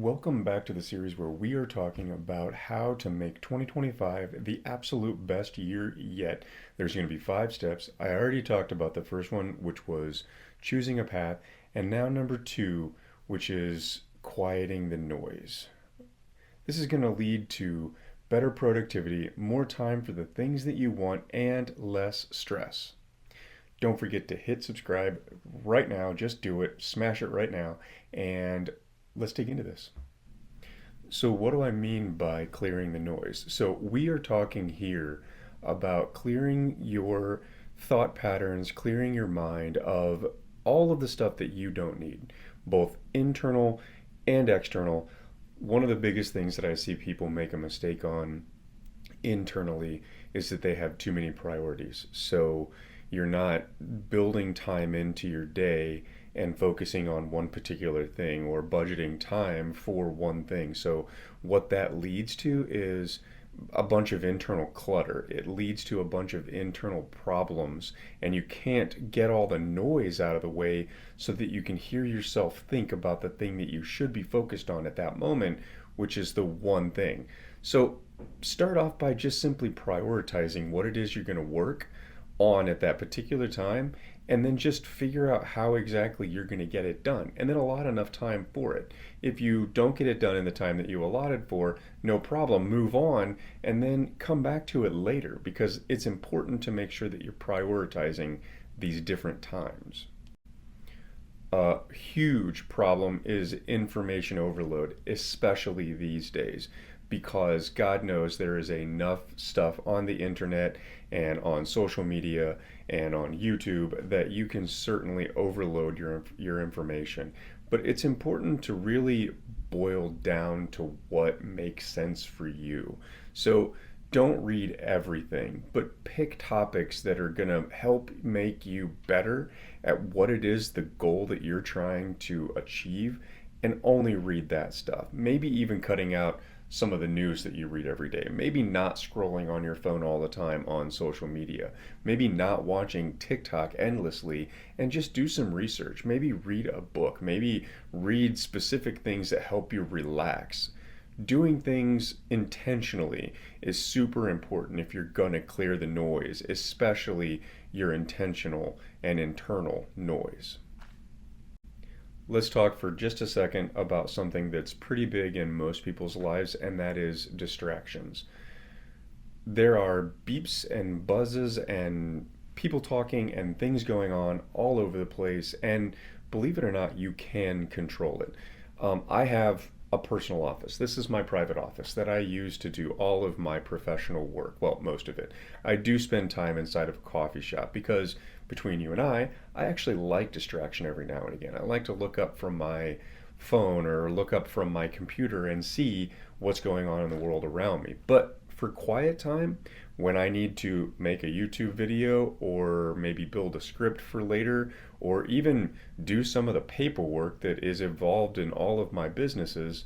Welcome back to the series where we are talking about how to make 2025 the absolute best year yet. There's going to be 5 steps. I already talked about the first one, which was choosing a path, and now number 2, which is quieting the noise. This is going to lead to better productivity, more time for the things that you want, and less stress. Don't forget to hit subscribe right now. Just do it. Smash it right now. And let's dig into this. So, what do I mean by clearing the noise? So, we are talking here about clearing your thought patterns, clearing your mind of all of the stuff that you don't need, both internal and external. One of the biggest things that I see people make a mistake on internally is that they have too many priorities. So, you're not building time into your day and focusing on one particular thing or budgeting time for one thing. So, what that leads to is a bunch of internal clutter. It leads to a bunch of internal problems, and you can't get all the noise out of the way so that you can hear yourself think about the thing that you should be focused on at that moment, which is the one thing. So, start off by just simply prioritizing what it is you're going to work on at that particular time, and then just figure out how exactly you're going to get it done, and then allot enough time for it. If you don't get it done in the time that you allotted for, no problem, move on and then come back to it later, because it's important to make sure that you're prioritizing these different times. A huge problem is information overload, especially these days, because God knows there is enough stuff on the internet and on social media and on YouTube that you can certainly overload your information. But it's important to really boil down to what makes sense for you. So don't read everything, but pick topics that are going to help make you better at what it is, the goal that you're trying to achieve, and only read that stuff. Maybe even cutting out some of the news that you read every day. Maybe not scrolling on your phone all the time on social media. Maybe not watching TikTok endlessly, and just do some research. Maybe read a book. Maybe read specific things that help you relax. Doing things intentionally is super important if you're going to clear the noise, especially your intentional and internal noise. Let's talk for just a second about something that's pretty big in most people's lives, and that is distractions. There are beeps and buzzes and people talking and things going on all over the place, and believe it or not, you can control it. I have a personal office. This is my private office that I use to do all of my professional work. Well, most of it. I do spend time inside of a coffee shop because, between you and I actually like distraction every now and again. I like to look up from my phone or look up from my computer and see what's going on in the world around me. But for quiet time, when I need to make a YouTube video or maybe build a script for later, or even do some of the paperwork that is involved in all of my businesses,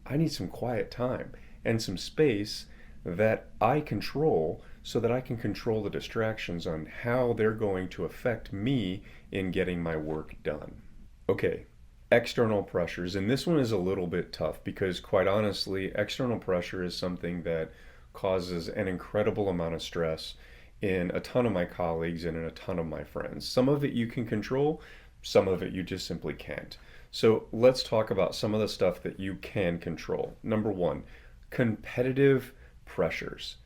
I need some quiet time and some space that I control so that I can control the distractions on how they're going to affect me in getting my work done. Okay, external pressures, and this one is a little bit tough because, quite honestly, external pressure is something that causes an incredible amount of stress in a ton of my colleagues and in a ton of my friends. Some of it you can control, some of it you just simply can't. So let's talk about some of the stuff that you can control. Number one, competitive pressures.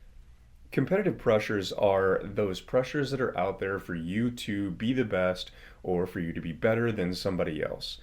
Competitive pressures are those pressures that are out there for you to be the best or for you to be better than somebody else.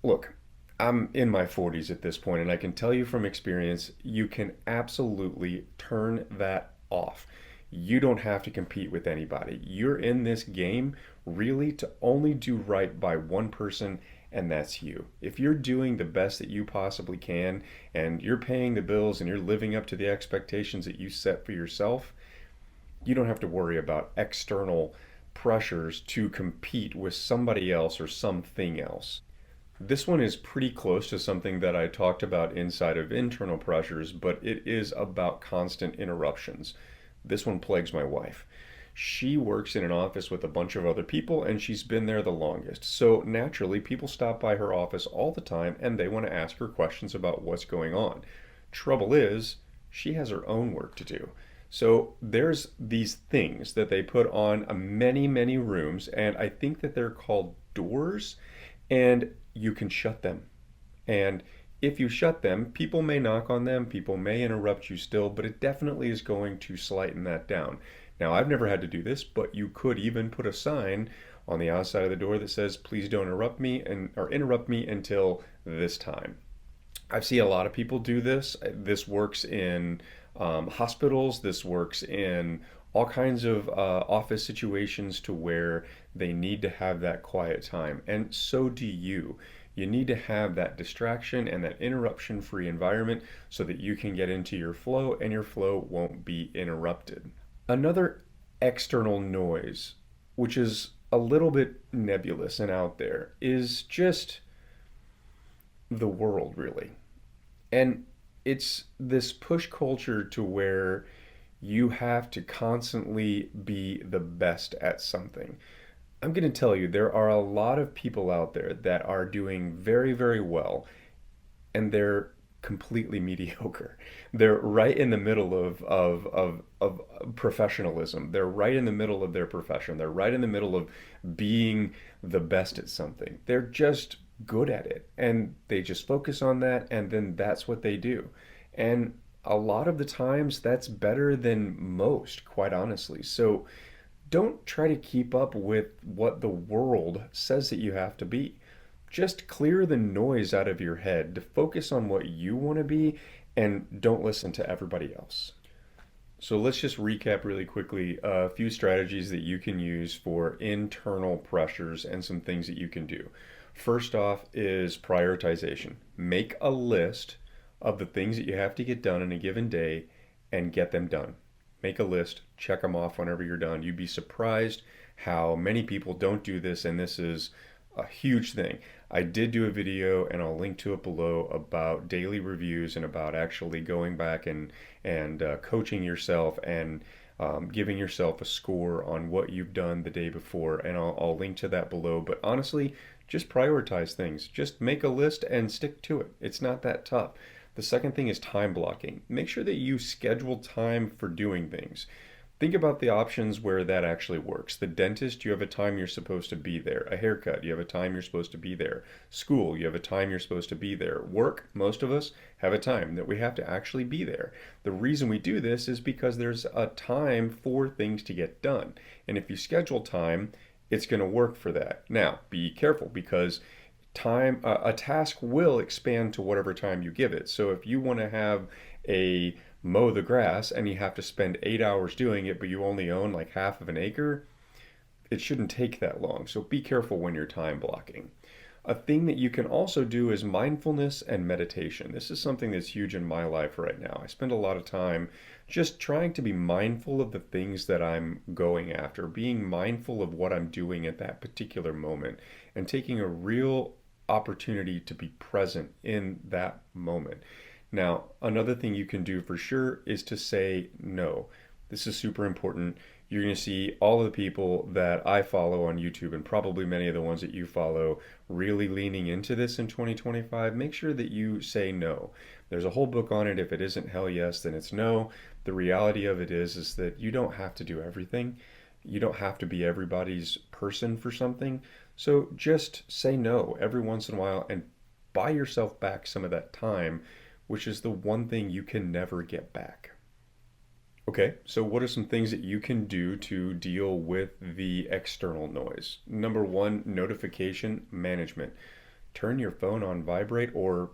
Look, I'm in my 40s at this point, and I can tell you from experience, you can absolutely turn that off. You don't have to compete with anybody. You're in this game really to only do right by one person, and that's you. If you're doing the best that you possibly can, and you're paying the bills and you're living up to the expectations that you set for yourself, you don't have to worry about external pressures to compete with somebody else or something else. This one is pretty close to something that I talked about inside of internal pressures, but it is about constant interruptions. This one plagues my wife. She works in an office with a bunch of other people and she's been there the longest. So naturally, people stop by her office all the time and they want to ask her questions about what's going on. Trouble is, she has her own work to do. So there's these things that they put on many, many rooms, and I think that they're called doors, and you can shut them. And if you shut them, people may knock on them, people may interrupt you still, but it definitely is going to slighten that down. Now, I've never had to do this, but you could even put a sign on the outside of the door that says, "Please don't interrupt me and or interrupt me until this time." I've seen a lot of people do this. This works in hospitals. This works in all kinds of office situations to where they need to have that quiet time. And so do you. You need to have that distraction and that interruption free environment so that you can get into your flow and your flow won't be interrupted. Another external noise, which is a little bit nebulous and out there, is just the world, really. And it's this push culture to where you have to constantly be the best at something. I'm going to tell you, there are a lot of people out there that are doing very, very well, and they're completely mediocre. They're right in the middle of professionalism. They're right in the middle of their profession. They're right in the middle of being the best at something. They're just good at it, and they just focus on that, and then that's what they do. And a lot of the times that's better than most, quite honestly. So don't try to keep up with what the world says that you have to be. Just clear the noise out of your head to focus on what you want to be and don't listen to everybody else. So let's just recap really quickly a few strategies that you can use for internal pressures and some things that you can do. First off is prioritization. Make a list of the things that you have to get done in a given day and get them done. Make a list, check them off whenever you're done. You'd be surprised how many people don't do this, and this is a huge thing. I did do a video, and I'll link to it below, about daily reviews and about actually going back and coaching yourself and giving yourself a score on what you've done the day before, and I'll link to that below. But honestly, just prioritize things. Just make a list and stick to it. It's not that tough. The second thing is time blocking. Make sure that you schedule time for doing things. Think about the options where that actually works. The dentist, you have a time you're supposed to be there. A haircut, you have a time you're supposed to be there. School, you have a time you're supposed to be there. Work, most of us have a time that we have to actually be there. The reason we do this is because there's a time for things to get done. And if you schedule time, it's going to work for that. Now, be careful, because time a task will expand to whatever time you give it. So if you want to have a mow the grass and you have to spend 8 hours doing it, but you only own like half of an acre, it shouldn't take that long. So be careful when you're time blocking. A thing that you can also do is mindfulness and meditation. This is something that's huge in my life right now. I spend a lot of time just trying to be mindful of the things that I'm going after, being mindful of what I'm doing at that particular moment, and taking a real opportunity to be present in that moment. Now, another thing you can do for sure is to say no. This is super important. You're going to see all of the people that I follow on YouTube, and probably many of the ones that you follow, really leaning into this in 2025. Make sure that you say no. There's a whole book on it. If it isn't hell yes, then it's no. The reality of it is that you don't have to do everything. You don't have to be everybody's person for something. So just say no every once in a while and buy yourself back some of that time, which is the one thing you can never get back. Okay, so what are some things that you can do to deal with the external noise? Number one, notification management. Turn your phone on vibrate, or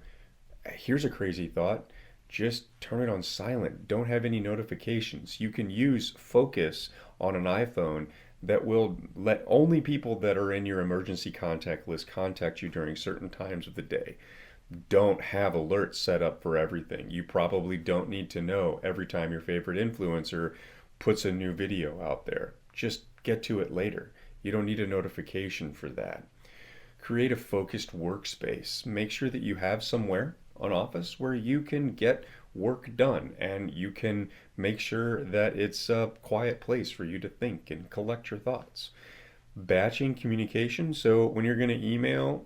here's a crazy thought, just turn it on silent. Don't have any notifications. You can use focus on an iPhone that will let only people that are in your emergency contact list contact you during certain times of the day. Don't have alerts set up for everything. You probably don't need to know every time your favorite influencer puts a new video out there. Just get to it later. You don't need a notification for that. Create a focused workspace. Make sure that you have somewhere an office where you can get work done and you can make sure that it's a quiet place for you to think and collect your thoughts. Batching communication, so when you're going to email,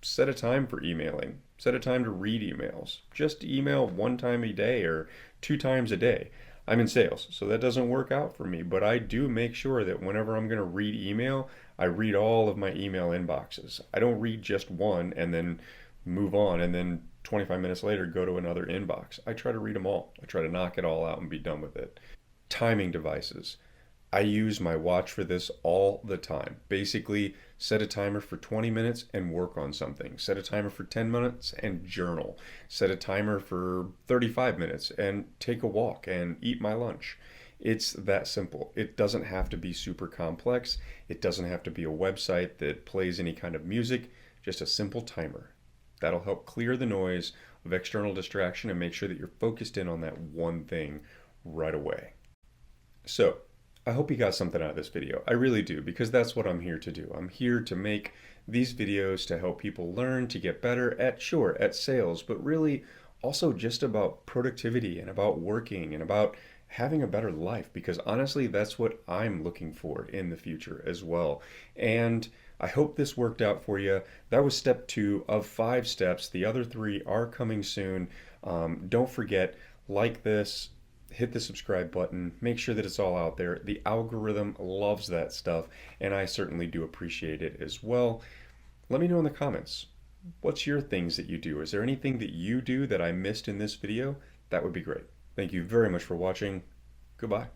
set a time for emailing. Set a time to read emails. Just email one time a day or two times a day. I'm in sales, so that doesn't work out for me, but I do make sure that whenever I'm going to read email, I read all of my email inboxes. I don't read just one and then move on and then 25 minutes later go to another inbox. I try to read them all. I try to knock it all out and be done with it. Timing devices. I use my watch for this all the time. Basically, set a timer for 20 minutes and work on something. Set a timer for 10 minutes and journal. Set a timer for 35 minutes and take a walk and eat my lunch. It's that simple. It doesn't have to be super complex. It doesn't have to be a website that plays any kind of music. Just a simple timer. That'll help clear the noise of external distraction and make sure that you're focused in on that one thing right away. So, I hope you got something out of this video. I really do, because that's what I'm here to do. I'm here to make these videos to help people learn to get better at, sure, at sales, but really also just about productivity and about working and about having a better life, because honestly, that's what I'm looking for in the future as well. And I hope this worked out for you. That was step 2 of 5 steps. The other 3 are coming soon. Don't forget, like this, hit the subscribe button, make sure that it's all out there. The algorithm loves that stuff, and I certainly do appreciate it as well. Let me know in the comments, what's your things that you do? Is there anything that you do that I missed in this video? That would be great. Thank you very much for watching. Goodbye.